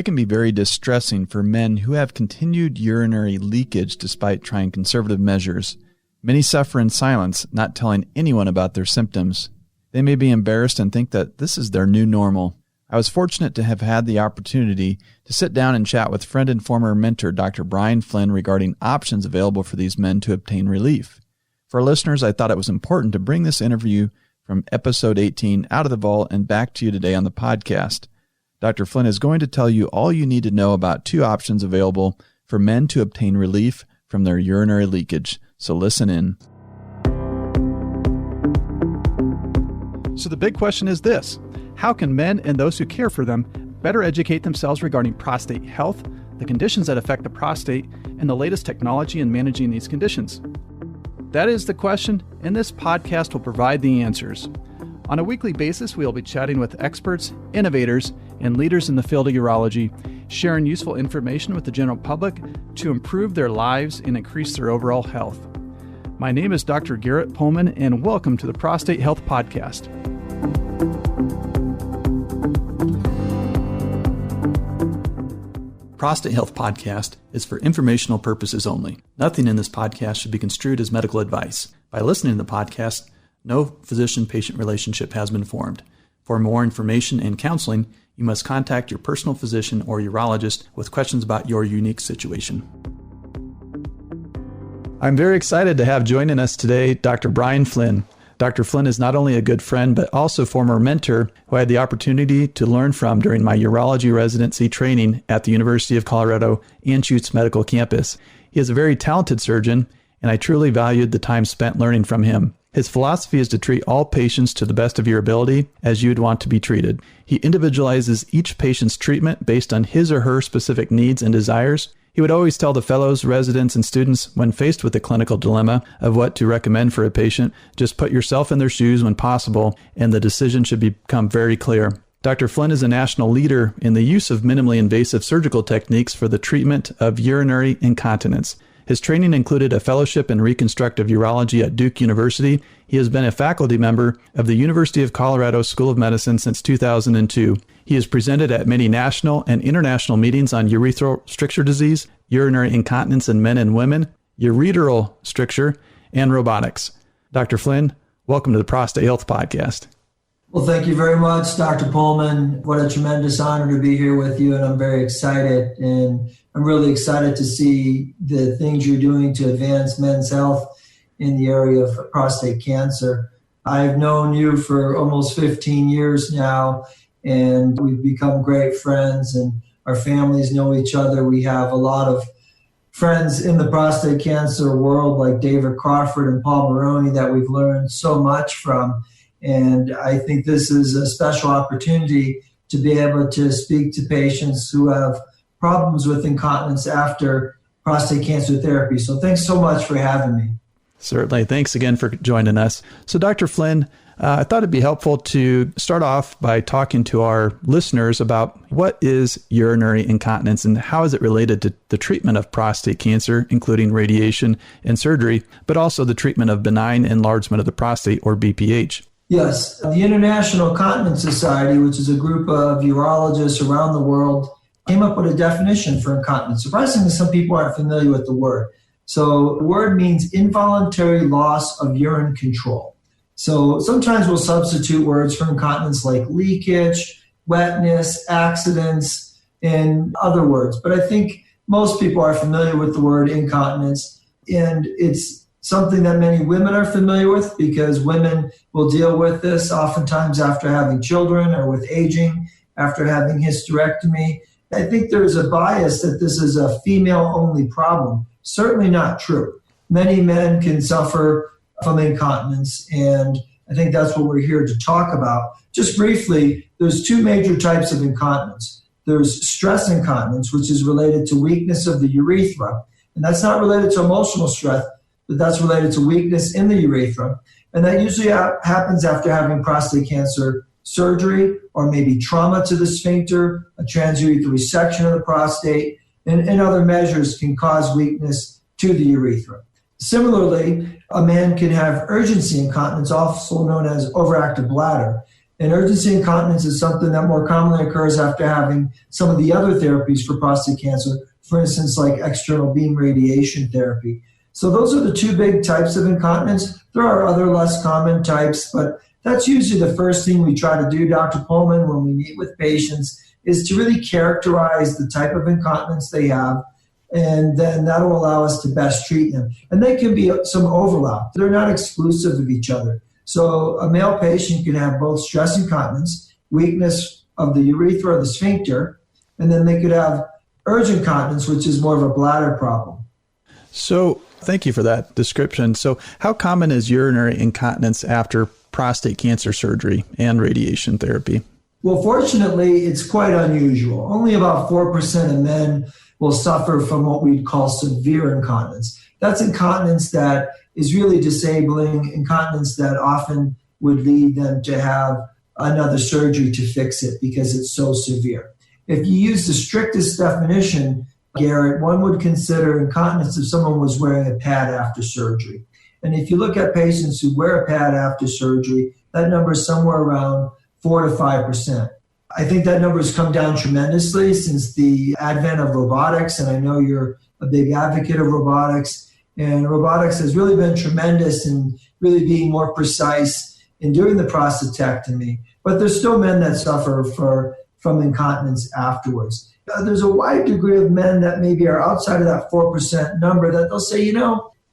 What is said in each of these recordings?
It can be very distressing for men who have continued urinary leakage despite trying conservative measures. Many suffer in silence, not telling anyone about their symptoms. They may be embarrassed and think that this is their new normal. I was fortunate to have had the opportunity to sit down and chat with friend and former mentor Dr. Brian Flynn regarding options available for these men to obtain relief. For our listeners, I thought it was important to bring this interview from episode 18 out of the vault and back to you today on the podcast. Dr. Flynn is going to tell you all you need to know about two options available for men to obtain relief from their urinary leakage. So listen in. So the big question is this: how can men and those who care for them better educate themselves regarding prostate health, the conditions that affect the prostate, and the latest technology in managing these conditions? That is the question, and this podcast will provide the answers. On a weekly basis, we will be chatting with experts, innovators, and leaders in the field of urology, sharing useful information with the general public to improve their lives and increase their overall health. My name is Dr. Garrett Pohlman, and welcome to the Prostate Health Podcast. Prostate Health Podcast is for informational purposes only. Nothing in this podcast should be construed as medical advice. By listening to the podcast, no physician-patient relationship has been formed. For more information and counseling, you must contact your personal physician or urologist with questions about your unique situation. I'm very excited to have joining us today Dr. Brian Flynn. Dr. Flynn is not only a good friend, but also former mentor who I had the opportunity to learn from during my urology residency training at the University of Colorado Anschutz Medical Campus. He is a very talented surgeon, and I truly valued the time spent learning from him. His philosophy is to treat all patients to the best of your ability as you'd want to be treated. He individualizes each patient's treatment based on his or her specific needs and desires. He would always tell the fellows, residents, and students when faced with the clinical dilemma of what to recommend for a patient, just put yourself in their shoes when possible, and the decision should become very clear. Dr. Flynn is a national leader in the use of minimally invasive surgical techniques for the treatment of urinary incontinence. His training included a fellowship in reconstructive urology at Duke University. He has been a faculty member of the University of Colorado School of Medicine since 2002. He has presented at many national and international meetings on urethral stricture disease, urinary incontinence in men and women, urethral stricture, and robotics. Dr. Flynn, welcome to the Prostate Health Podcast. Well, thank you very much, Dr. Pohlman. What a tremendous honor to be here with you, and I'm very excited. And I'm really excited to see the things you're doing to advance men's health in the area of prostate cancer. I've known you for almost 15 years now, and we've become great friends, and our families know each other. We have a lot of friends in the prostate cancer world like David Crawford and Paul Maroney that we've learned so much from. And I think this is a special opportunity to be able to speak to patients who have problems with incontinence after prostate cancer therapy. So thanks so much for having me. Certainly. Thanks again for joining us. So Dr. Flynn, I thought it'd be helpful to start off by talking to our listeners about what is urinary incontinence and how is it related to the treatment of prostate cancer, including radiation and surgery, but also the treatment of benign enlargement of the prostate, or BPH. Yes. The International Continence Society, which is a group of urologists around the world, came up with a definition for incontinence. Surprisingly, some people aren't familiar with the word. So the word means involuntary loss of urine control. So sometimes we'll substitute words for incontinence like leakage, wetness, accidents, and other words. But I think most people are familiar with the word incontinence, and it's something that many women are familiar with because women will deal with this oftentimes after having children or with aging, after having hysterectomy. I think there's a bias that this is a female-only problem. Certainly not true. Many men can suffer from incontinence, and I think that's what we're here to talk about. Just briefly, there's two major types of incontinence. There's stress incontinence, which is related to weakness of the urethra, and that's not related to emotional stress, but that's related to weakness in the urethra. And that usually happens after having prostate cancer surgery or maybe trauma to the sphincter, a transurethral resection of the prostate, and other measures can cause weakness to the urethra. Similarly, a man can have urgency incontinence, also known as overactive bladder. And urgency incontinence is something that more commonly occurs after having some of the other therapies for prostate cancer, for instance, like external beam radiation therapy. So those are the two big types of incontinence. There are other less common types, but that's usually the first thing we try to do, Dr. Pohlman, when we meet with patients, is to really characterize the type of incontinence they have, and then that'll allow us to best treat them. And they can be some overlap. They're not exclusive of each other. So a male patient can have both stress incontinence, weakness of the urethra or the sphincter, and then they could have urge incontinence, which is more of a bladder problem. So thank you for that description. So how common is urinary incontinence after prostate cancer surgery and radiation therapy? Well, fortunately, it's quite unusual. Only about 4% of men will suffer from what we'd call severe incontinence. That's incontinence that is really disabling, incontinence that often would lead them to have another surgery to fix it because it's so severe. If you use the strictest definition, Garrett, one would consider incontinence if someone was wearing a pad after surgery. And if you look at patients who wear a pad after surgery, that number is somewhere around 4 to 5%. I think that number has come down tremendously since the advent of robotics, and I know you're a big advocate of robotics. And robotics has really been tremendous in really being more precise in doing the prostatectomy. But there's still men that suffer from incontinence afterwards. There's a wide degree of men that maybe are outside of that 4% number that they'll say,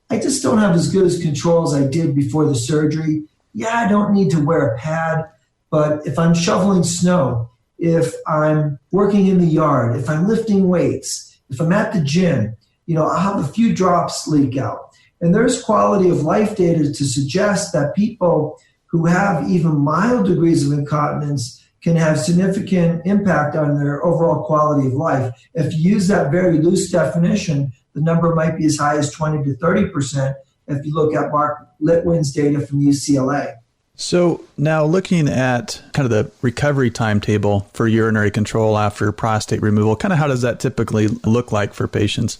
I just don't have as good as control as I did before the surgery. Yeah, I don't need to wear a pad, but if I'm shoveling snow, if I'm working in the yard, if I'm lifting weights, if I'm at the gym, I'll have a few drops leak out. And there's quality of life data to suggest that people who have even mild degrees of incontinence can have significant impact on their overall quality of life. If you use that very loose definition, the number might be as high as 20 to 30% if you look at Mark Litwin's data from UCLA. So now looking at kind of the recovery timetable for urinary control after prostate removal, kind of how does that typically look like for patients?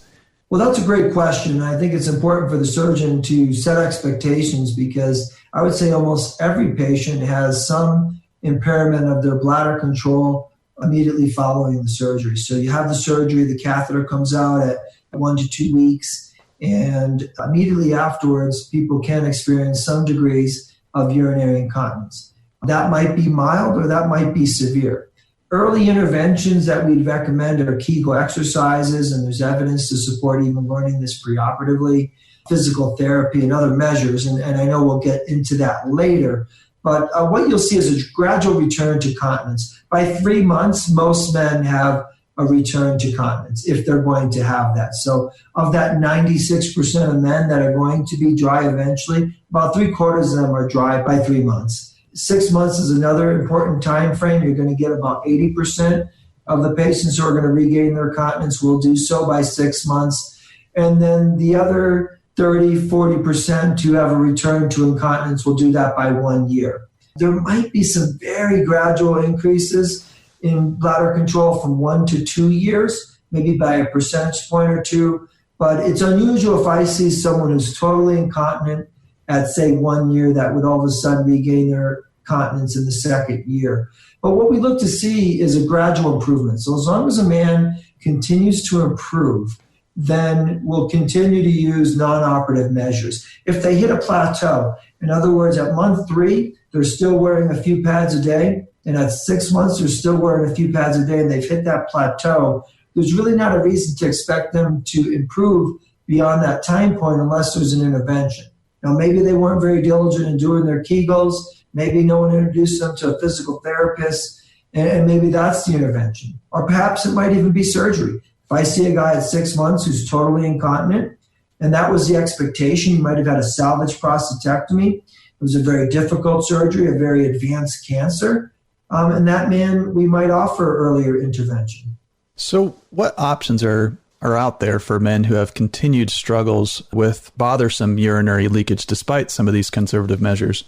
Well, that's a great question. I think it's important for the surgeon to set expectations because I would say almost every patient has some impairment of their bladder control immediately following the surgery. So you have the surgery, the catheter comes out at 1 to 2 weeks, and immediately afterwards, people can experience some degrees of urinary incontinence. That might be mild or that might be severe. Early interventions that we'd recommend are Kegel exercises, and there's evidence to support even learning this preoperatively, physical therapy and other measures, and I know we'll get into that later. But what you'll see is a gradual return to continence. By 3 months, most men have a return to continence if they're going to have that. So of that 96% of men that are going to be dry eventually, about 3/4 of them are dry by 3 months. 6 months is another important time frame. You're going to get about 80% of the patients who are going to regain their continence will do so by 6 months. And then the other 30-40% who have a return to incontinence will do that by 1 year. There might be some very gradual increases in bladder control from 1 to 2 years, maybe by a percentage point or two. But it's unusual if I see someone who's totally incontinent at, say, 1 year that would all of a sudden regain their continence in the second year. But what we look to see is a gradual improvement. So as long as a man continues to improve, then we'll continue to use non-operative measures. If they hit a plateau, in other words, at month 3, they're still wearing a few pads a day, and at 6 months, they're still wearing a few pads a day, and they've hit that plateau, there's really not a reason to expect them to improve beyond that time point unless there's an intervention. Now, maybe they weren't very diligent in doing their Kegels, maybe no one introduced them to a physical therapist, and maybe that's the intervention. Or perhaps it might even be surgery. If I see a guy at 6 months who's totally incontinent, and that was the expectation, he might have had a salvage prostatectomy. It was a very difficult surgery, a very advanced cancer. And that man, we might offer earlier intervention. So what options are out there for men who have continued struggles with bothersome urinary leakage despite some of these conservative measures?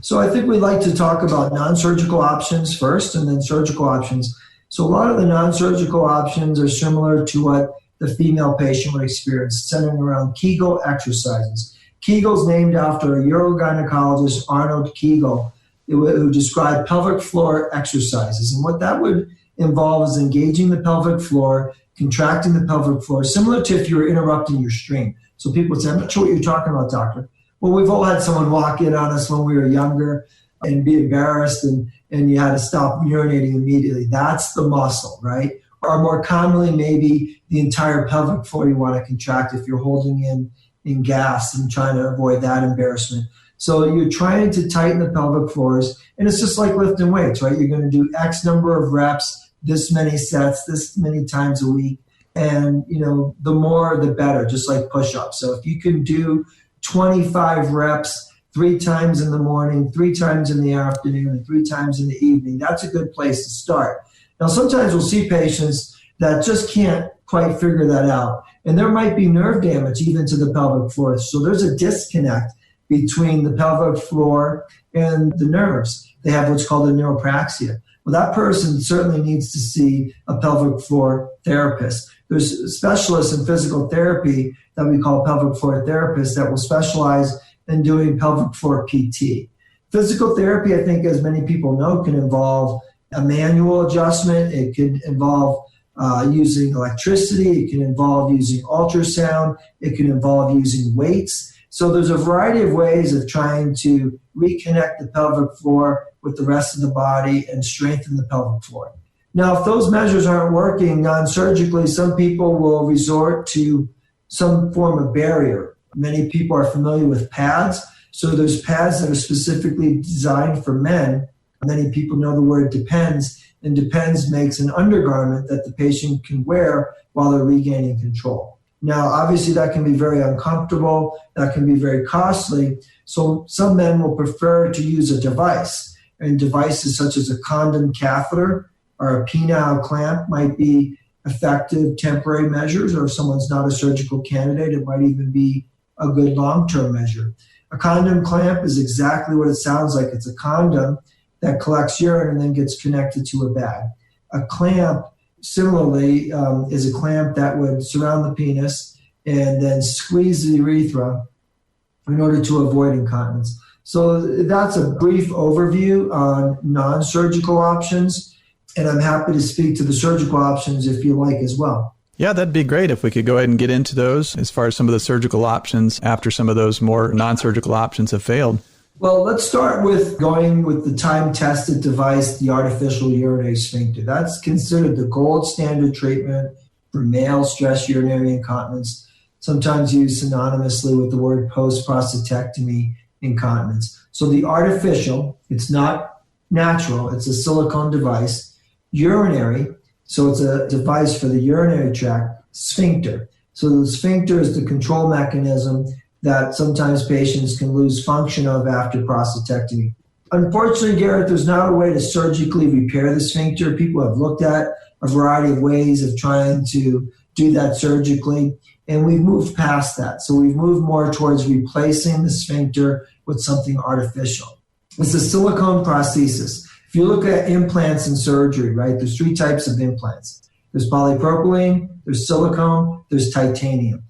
So I think we'd like to talk about non-surgical options first and then surgical options. So a lot of the non-surgical options are similar to what the female patient would experience, centering around Kegel exercises. Kegel's named after a urogynecologist, Arnold Kegel, would describe pelvic floor exercises. And what that would involve is engaging the pelvic floor, contracting the pelvic floor, similar to if you were interrupting your stream. So people would say, I'm not sure what you're talking about, doctor. Well, we've all had someone walk in on us when we were younger and be embarrassed and you had to stop urinating immediately. That's the muscle, right? Or more commonly, maybe the entire pelvic floor you want to contract if you're holding in gas and trying to avoid that embarrassment. So you're trying to tighten the pelvic floors, and it's just like lifting weights, right? You're going to do X number of reps, this many sets, this many times a week. And, the more, the better, just like push-ups. So if you can do 25 reps 3 times in the morning, 3 times in the afternoon, and 3 times in the evening, that's a good place to start. Now, sometimes we'll see patients that just can't quite figure that out. And there might be nerve damage even to the pelvic floor. So there's a disconnect between the pelvic floor and the nerves. They have what's called a neuropraxia. Well, that person certainly needs to see a pelvic floor therapist. There's specialists in physical therapy that we call pelvic floor therapists that will specialize in doing pelvic floor PT. Physical therapy, I think, as many people know, can involve a manual adjustment. It could involve using electricity. It can involve using ultrasound. It can involve using weights. So there's a variety of ways of trying to reconnect the pelvic floor with the rest of the body and strengthen the pelvic floor. Now, if those measures aren't working non-surgically, some people will resort to some form of barrier. Many people are familiar with pads. So there's pads that are specifically designed for men. Many people know the word Depends, and Depends makes an undergarment that the patient can wear while they're regaining control. Now, obviously, that can be very uncomfortable. That can be very costly. So some men will prefer to use a device. And devices such as a condom catheter or a penile clamp might be effective temporary measures, or if someone's not a surgical candidate, it might even be a good long-term measure. A condom clamp is exactly what it sounds like. It's a condom that collects urine and then gets connected to a bag. A clamp, similarly, is a clamp that would surround the penis and then squeeze the urethra in order to avoid incontinence. So that's a brief overview on non-surgical options, and I'm happy to speak to the surgical options if you like as well. Yeah, that'd be great if we could go ahead and get into those as far as some of the surgical options after some of those more non-surgical options have failed. Well, let's start with going with the time-tested device, the artificial urinary sphincter. That's considered the gold standard treatment for male stress urinary incontinence, sometimes used synonymously with the word post-prostatectomy incontinence. So the artificial, it's not natural, it's a silicone device. Urinary, so it's a device for the urinary tract. Sphincter. So the sphincter is the control mechanism that sometimes patients can lose function of after prostatectomy. Unfortunately, Garrett, there's not a way to surgically repair the sphincter. People have looked at a variety of ways of trying to do that surgically, and we've moved past that. So we've moved more towards replacing the sphincter with something artificial. It's a silicone prosthesis. If you look at implants in surgery, right, there's 3 types of implants. There's polypropylene, there's silicone, there's titanium.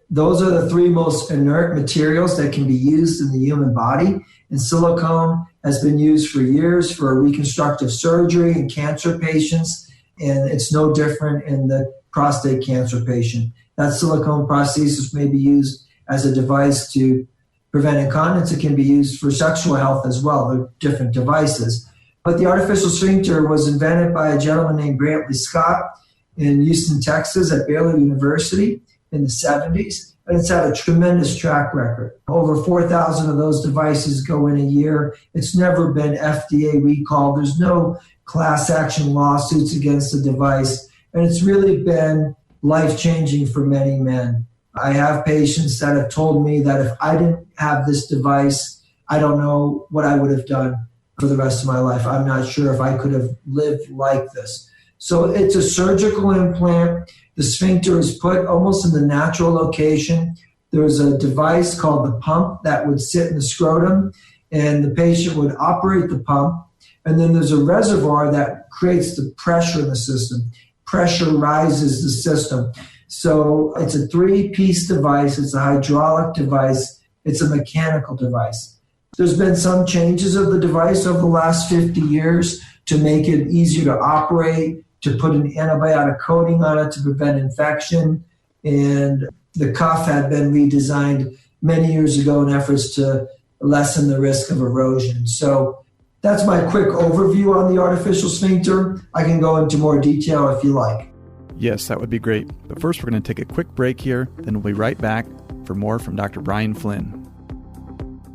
Those are the 3 most inert materials that can be used in the human body. And silicone has been used for years for reconstructive surgery in cancer patients, and it's no different in the prostate cancer patient. That silicone prosthesis may be used as a device to prevent incontinence. It can be used for sexual health as well. They're different devices. But the artificial sphincter was invented by a gentleman named Brantley Scott in Houston, Texas at Baylor University in the 70s. And it's had a tremendous track record. Over 4,000 of those devices go in a year. It's never been FDA recalled. There's no class action lawsuits against the device. And it's really been life-changing for many men. I have patients that have told me that if I didn't have this device, I don't know what I would have done for the rest of my life. I'm not sure if I could have lived like this. So it's a surgical implant. The sphincter is put almost in the natural location. There's a device called the pump that would sit in the scrotum, and the patient would operate the pump. And then there's a reservoir that creates the pressure in the system. Pressurizes the system. So it's a 3-piece device. It's a hydraulic device. It's a mechanical device. There's been some changes of the device over the last 50 years to make it easier to operate, to put an antibiotic coating on it to prevent infection. And the cuff had been redesigned many years ago in efforts to lessen the risk of erosion. So that's my quick overview on the artificial sphincter. I can go into more detail if you like. Yes, that would be great. But first, we're going to take a quick break here, then we'll be right back for more from Dr. Brian Flynn.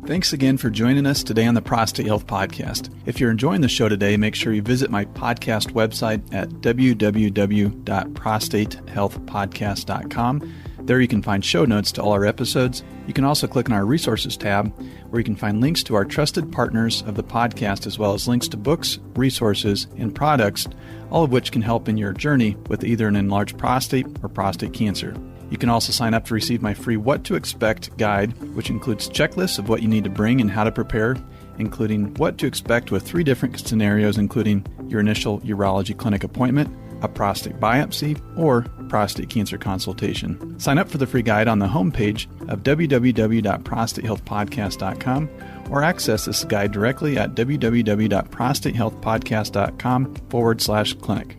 Thanks again for joining us today on the Prostate Health Podcast. If you're enjoying the show today, make sure you visit my podcast website at www.prostatehealthpodcast.com. There you can find show notes to all our episodes. You can also click on our resources tab, where you can find links to our trusted partners of the podcast, as well as links to books, resources, and products, all of which can help in your journey with either an enlarged prostate or prostate cancer. You can also sign up to receive my free What to Expect guide, which includes checklists of what you need to bring and how to prepare, including what to expect with 3 different scenarios, including your initial urology clinic appointment, a prostate biopsy, or prostate cancer consultation. Sign up for the free guide on the homepage of www.prostatehealthpodcast.com or access this guide directly at www.prostatehealthpodcast.com/clinic.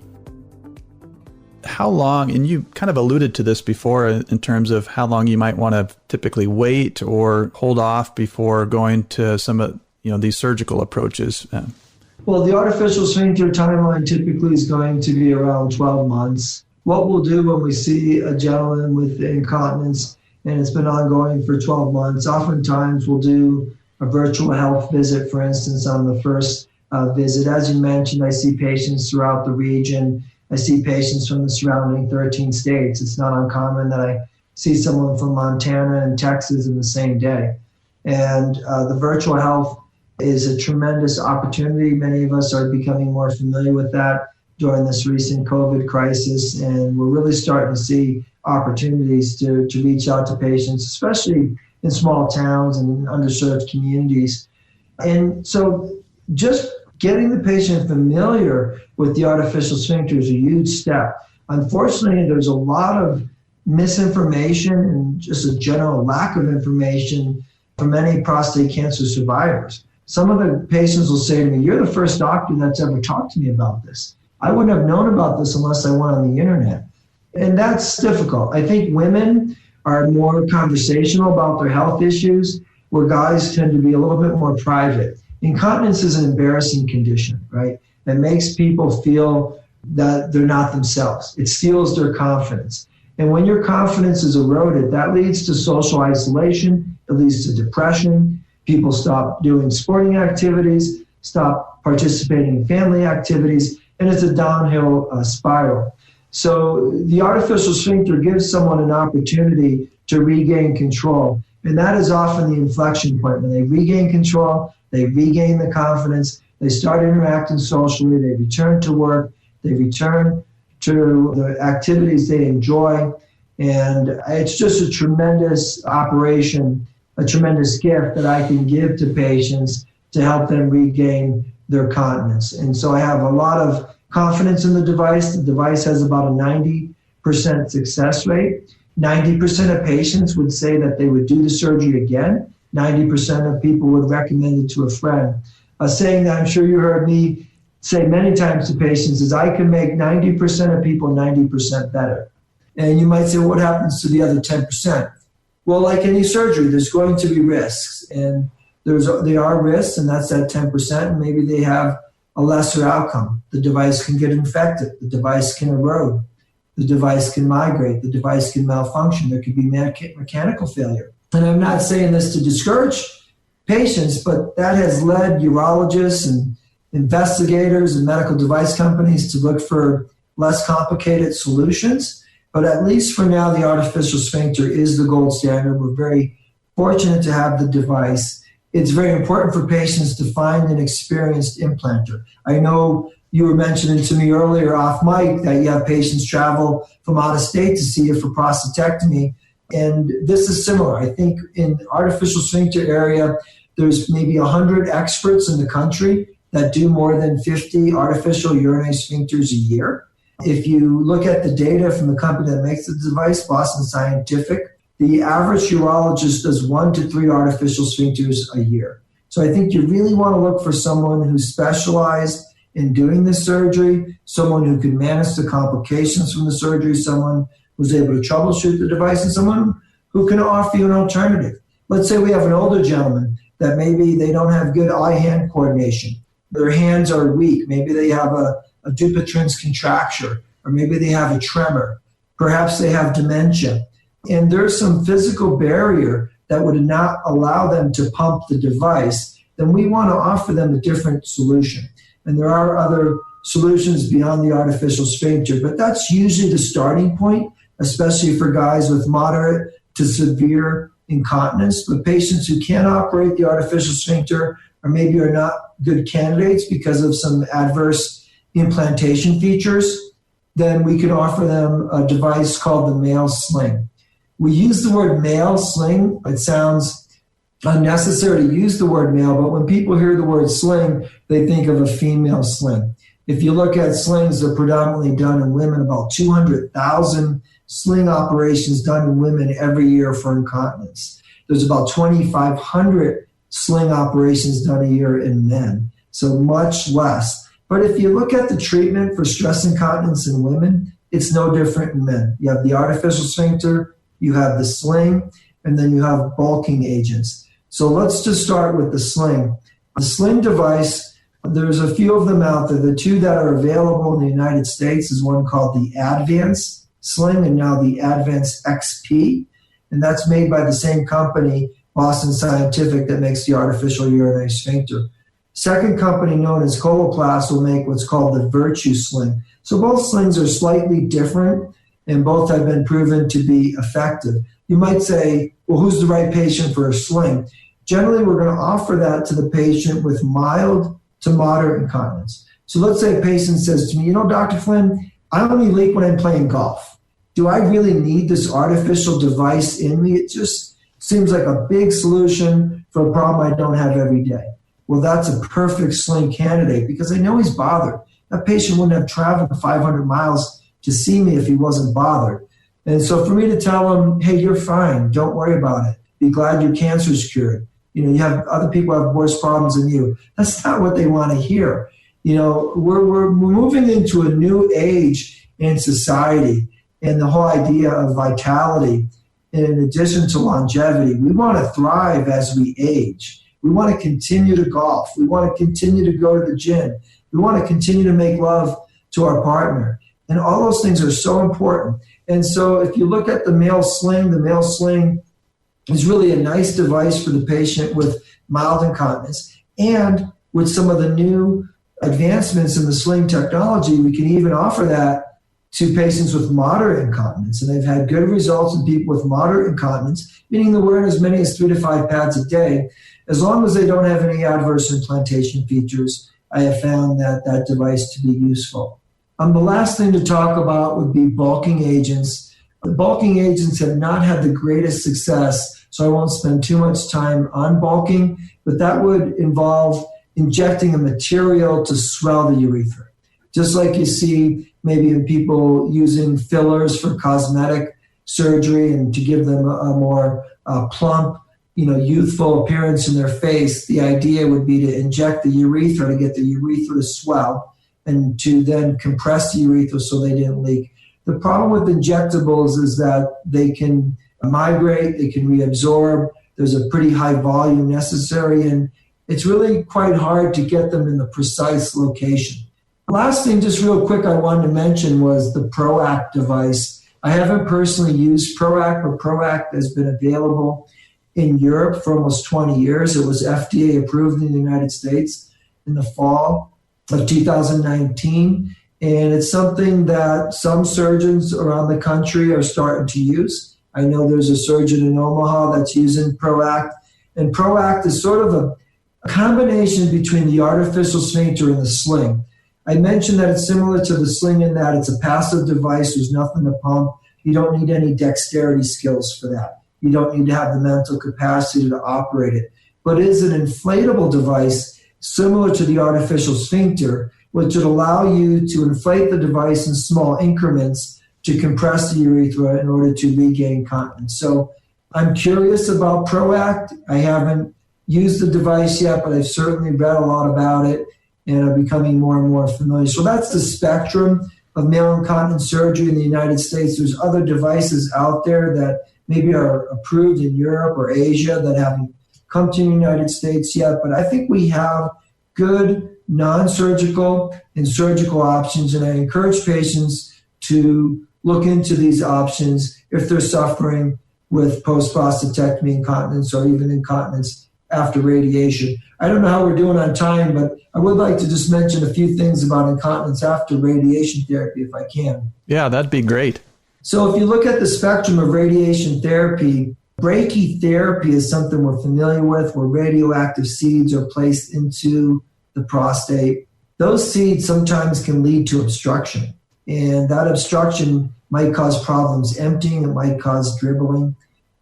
How long, and you kind of alluded to this before in terms of how long you might want to typically wait or hold off before going to some of these surgical approaches. Well, the artificial sphincter timeline typically is going to be around 12 months. What we'll do when we see a gentleman with incontinence and it's been ongoing for 12 months, oftentimes we'll do a virtual health visit, for instance, on the first visit. As you mentioned, I see patients throughout the region. I see patients from the surrounding 13 states. It's not uncommon that I see someone from Montana and Texas in the same day. And the virtual health is a tremendous opportunity. Many of us are becoming more familiar with that during this recent COVID crisis, and we're really starting to see opportunities to reach out to patients, especially in small towns and in underserved communities. And so just getting the patient familiar with the artificial sphincter is a huge step. Unfortunately, there's a lot of misinformation and just a general lack of information for many prostate cancer survivors. Some of the patients will say to me, "You're the first doctor that's ever talked to me about this. I wouldn't have known about this unless I went on the internet." And that's difficult. I think women are more conversational about their health issues, where guys tend to be a little bit more private. Incontinence is an embarrassing condition, right? That makes people feel that they're not themselves. It steals their confidence. And when your confidence is eroded, that leads to social isolation. It leads to depression. People stop doing sporting activities, stop participating in family activities, and it's a downhill spiral. So the artificial sphincter gives someone an opportunity to regain control. And that is often the inflection point. When they regain control, they regain the confidence, they start interacting socially, they return to work, they return to the activities they enjoy. And it's just a tremendous operation, a tremendous gift that I can give to patients to help them regain their continence. And so I have a lot of confidence in the device. The device has about a 90% success rate. 90% of patients would say that they would do the surgery again. 90% of people would recommend it to a friend. A saying that I'm sure you heard me say many times to patients is, I can make 90% of people 90% better. And you might say, well, what happens to the other 10%? Well, like any surgery, there's going to be risks. And there are risks, and that's that 10%. And maybe they have a lesser outcome. The device can get infected. The device can erode. The device can migrate. The device can malfunction. There could be mechanical failure. And I'm not saying this to discourage patients, but that has led urologists and investigators and medical device companies to look for less complicated solutions. But at least for now, the artificial sphincter is the gold standard. We're very fortunate to have the device. It's very important for patients to find an experienced implanter. I know you were mentioning to me earlier off mic that you have patients travel from out of state to see you for prostatectomy. And this is similar. I think in the artificial sphincter area, there's maybe 100 experts in the country that do more than 50 artificial urinary sphincters a year. If you look at the data from the company that makes the device, Boston Scientific, the average urologist does 1 to 3 artificial sphincters a year. So I think you really want to look for someone who's specialized in doing this surgery, someone who can manage the complications from the surgery, someone who's able to troubleshoot the device, and someone who can offer you an alternative. Let's say we have an older gentleman that maybe they don't have good eye-hand coordination. Their hands are weak. Maybe they have a Dupuytren's contracture, or maybe they have a tremor. Perhaps they have dementia. And there's some physical barrier that would not allow them to pump the device. Then we want to offer them a different solution. And there are other solutions beyond the artificial sphincter, but that's usually the starting point, especially for guys with moderate to severe incontinence. But patients who can't operate the artificial sphincter or maybe are not good candidates because of some adverse implantation features, then we can offer them a device called the male sling. We use the word male sling. It sounds unnecessary to use the word male, but when people hear the word sling, they think of a female sling. If you look at slings, they're predominantly done in women, about 200,000 sling operations done in women every year for incontinence. There's about 2,500 sling operations done a year in men, so much less. But if you look at the treatment for stress incontinence in women, it's no different in men. You have the artificial sphincter, you have the sling, and then you have bulking agents. So let's just start with the sling. The sling device, there's a few of them out there. The two that are available in the United States is one called the Advance Sling and now the Advance XP. And that's made by the same company, Boston Scientific, that makes the artificial urinary sphincter. Second company, known as Coloplast, will make what's called the Virtue Sling. So both slings are slightly different, and both have been proven to be effective. You might say, well, who's the right patient for a sling? Generally, we're going to offer that to the patient with mild to moderate incontinence. So let's say a patient says to me, Dr. Flynn, I only leak when I'm playing golf. Do I really need this artificial device in me? It just seems like a big solution for a problem I don't have every day. Well, that's a perfect sling candidate because I know he's bothered. That patient wouldn't have traveled 500 miles to see me if he wasn't bothered. And so for me to tell him, hey, you're fine, don't worry about it, be glad your cancer's cured. You have other people have worse problems than you. That's not what they want to hear. We're moving into a new age in society, and the whole idea of vitality, in addition to longevity, we want to thrive as we age. We want to continue to golf. We want to continue to go to the gym. We want to continue to make love to our partner. And all those things are so important. And so if you look at the male sling is really a nice device for the patient with mild incontinence. And with some of the new advancements in the sling technology, we can even offer that to patients with moderate incontinence. And they've had good results in people with moderate incontinence, meaning they're wearing as many as 3 to 5 pads a day. As long as they don't have any adverse implantation features, I have found that device to be useful. The last thing to talk about would be bulking agents. The bulking agents have not had the greatest success, so I won't spend too much time on bulking, but that would involve injecting a material to swell the urethra. Just like you see maybe in people using fillers for cosmetic surgery and to give them a more plump, youthful appearance in their face, the idea would be to inject the urethra to get the urethra to swell and to then compress the urethra so they didn't leak. The problem with injectables is that they can migrate, they can reabsorb, there's a pretty high volume necessary, and it's really quite hard to get them in the precise location. Last thing, just real quick, I wanted to mention was the ProAct device. I haven't personally used ProAct, but ProAct has been available in Europe for almost 20 years. It was FDA approved in the United States in the fall of 2019. And it's something that some surgeons around the country are starting to use. I know there's a surgeon in Omaha that's using ProAct. And ProAct is sort of a combination between the artificial sphincter and the sling. I mentioned that it's similar to the sling in that it's a passive device. There's nothing to pump. You don't need any dexterity skills for that. You don't need to have the mental capacity to operate it. But it is an inflatable device similar to the artificial sphincter, which would allow you to inflate the device in small increments to compress the urethra in order to regain continence. So I'm curious about ProAct. I haven't used the device yet, but I've certainly read a lot about it and are becoming more and more familiar. So that's the spectrum of male incontinence surgery in the United States. There's other devices out there that maybe are approved in Europe or Asia that haven't come to the United States yet, but I think we have good non-surgical and surgical options, and I encourage patients to look into these options if they're suffering with post-prostatectomy incontinence or even incontinence after radiation. I don't know how we're doing on time, but I would like to just mention a few things about incontinence after radiation therapy if I can. Yeah, that'd be great. So if you look at the spectrum of radiation therapy, brachytherapy is something we're familiar with, where radioactive seeds are placed into the prostate. Those seeds sometimes can lead to obstruction, and that obstruction might cause problems emptying, it might cause dribbling,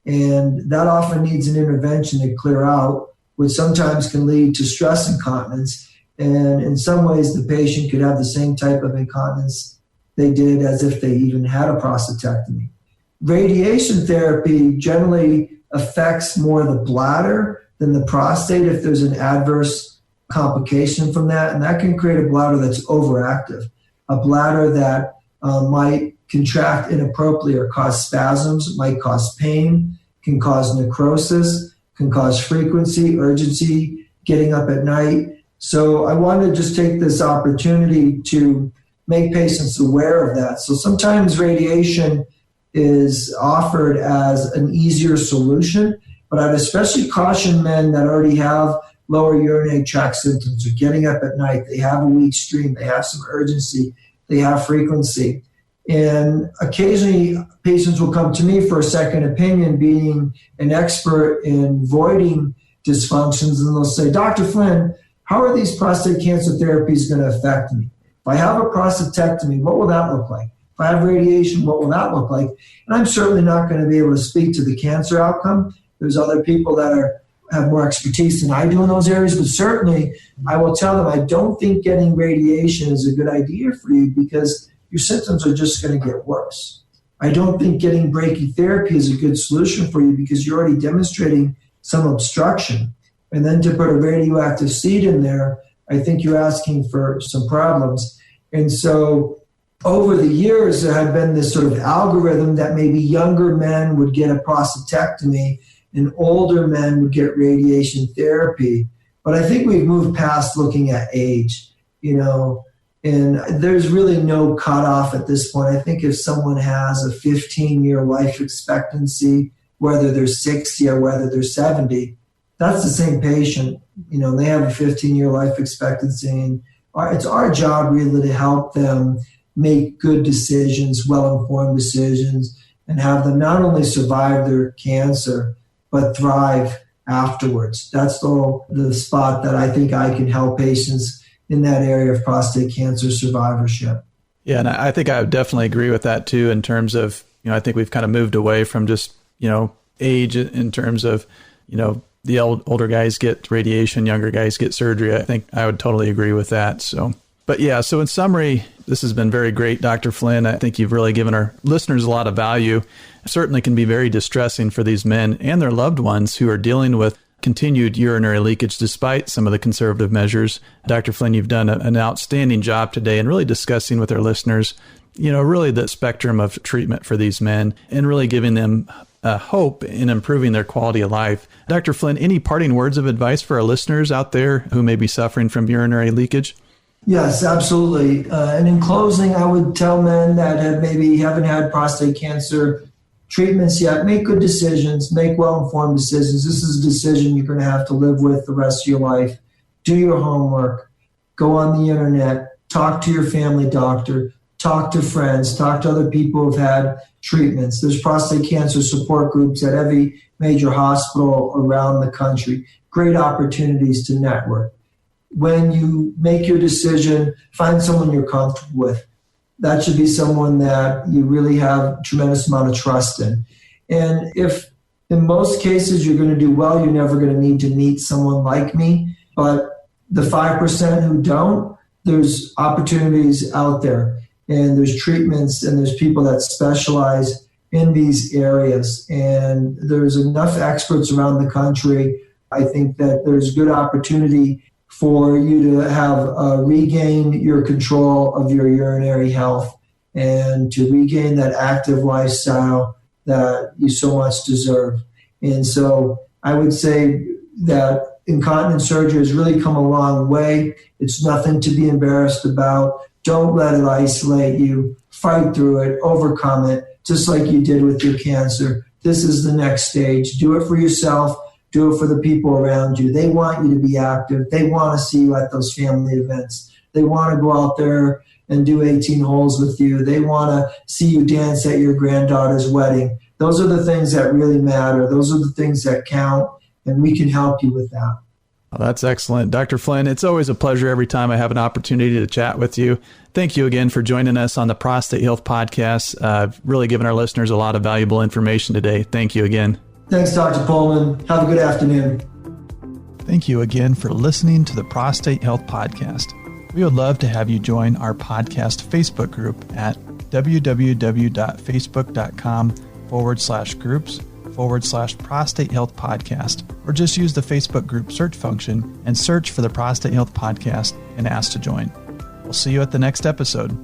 and that often needs an intervention to clear out, which sometimes can lead to stress incontinence. And in some ways, the patient could have the same type of incontinence they did as if they even had a prostatectomy. Radiation therapy generally affects more the bladder than the prostate if there's an adverse complication from that, and that can create a bladder that's overactive, a bladder that might contract inappropriately or cause spasms, might cause pain, can cause necrosis, can cause frequency, urgency, getting up at night. So I wanted to just take this opportunity to make patients aware of that. So sometimes radiation is offered as an easier solution, but I'd especially caution men that already have lower urinary tract symptoms, are getting up at night, they have a weak stream, they have some urgency, they have frequency. And occasionally patients will come to me for a second opinion, being an expert in voiding dysfunctions, and they'll say, Dr. Flynn, how are these prostate cancer therapies going to affect me? If I have a prostatectomy, what will that look like? If I have radiation, what will that look like? And I'm certainly not going to be able to speak to the cancer outcome. There's other people that have more expertise than I do in those areas, but certainly I will tell them I don't think getting radiation is a good idea for you because your symptoms are just going to get worse. I don't think getting brachytherapy is a good solution for you because you're already demonstrating some obstruction. And then to put a radioactive seed in there, I think you're asking for some problems. And so over the years, there had been this sort of algorithm that maybe younger men would get a prostatectomy and older men would get radiation therapy. But I think we've moved past looking at age, and there's really no cutoff at this point. I think if someone has a 15-year life expectancy, whether they're 60 or whether they're 70, that's the same patient. They have a 15-year life expectancy, and it's our job really to help them make good decisions, well-informed decisions, and have them not only survive their cancer, but thrive afterwards. That's the spot that I think I can help patients in that area of prostate cancer survivorship. Yeah, and I think I would definitely agree with that too, in terms of, I think we've kind of moved away from just, age in terms of, the older guys get radiation, younger guys get surgery. I think I would totally agree with that. So in summary, this has been very great, Dr. Flynn. I think you've really given our listeners a lot of value. It certainly can be very distressing for these men and their loved ones who are dealing with continued urinary leakage despite some of the conservative measures. Dr. Flynn, you've done an outstanding job today in really discussing with our listeners, really the spectrum of treatment for these men and really giving them hope in improving their quality of life. Dr. Flynn, any parting words of advice for our listeners out there who may be suffering from urinary leakage? Yes, absolutely. And in closing, I would tell men that haven't had prostate cancer treatments yet, make good decisions, make well-informed decisions. This is a decision you're going to have to live with the rest of your life. Do your homework, go on the internet, talk to your family doctor, talk to friends, talk to other people who've had treatments. There's prostate cancer support groups at every major hospital around the country. Great opportunities to network. When you make your decision, find someone you're comfortable with. That should be someone that you really have a tremendous amount of trust in. And if in most cases you're going to do well, you're never going to need to meet someone like me. But the 5% who don't, there's opportunities out there. And there's treatments and there's people that specialize in these areas. And there's enough experts around the country I think that there's good opportunity for you to have regain your control of your urinary health and to regain that active lifestyle that you so much deserve. And so I would say that incontinence surgery has really come a long way. It's nothing to be embarrassed about. Don't let it isolate you. Fight through it, overcome it, just like you did with your cancer. This is the next stage. Do it for yourself. Do it for the people around you. They want you to be active. They want to see you at those family events. They want to go out there and do 18 holes with you. They want to see you dance at your granddaughter's wedding. Those are the things that really matter. Those are the things that count, and we can help you with that. Well, that's excellent. Dr. Flynn, it's always a pleasure every time I have an opportunity to chat with you. Thank you again for joining us on the Prostate Health Podcast. Really given our listeners a lot of valuable information today. Thank you again. Thanks, Dr. Pohlman. Have a good afternoon. Thank you again for listening to the Prostate Health Podcast. We would love to have you join our podcast Facebook group at www.facebook.com/groups/Prostate Health Podcast, or just use the Facebook group search function and search for the Prostate Health Podcast and ask to join. We'll see you at the next episode.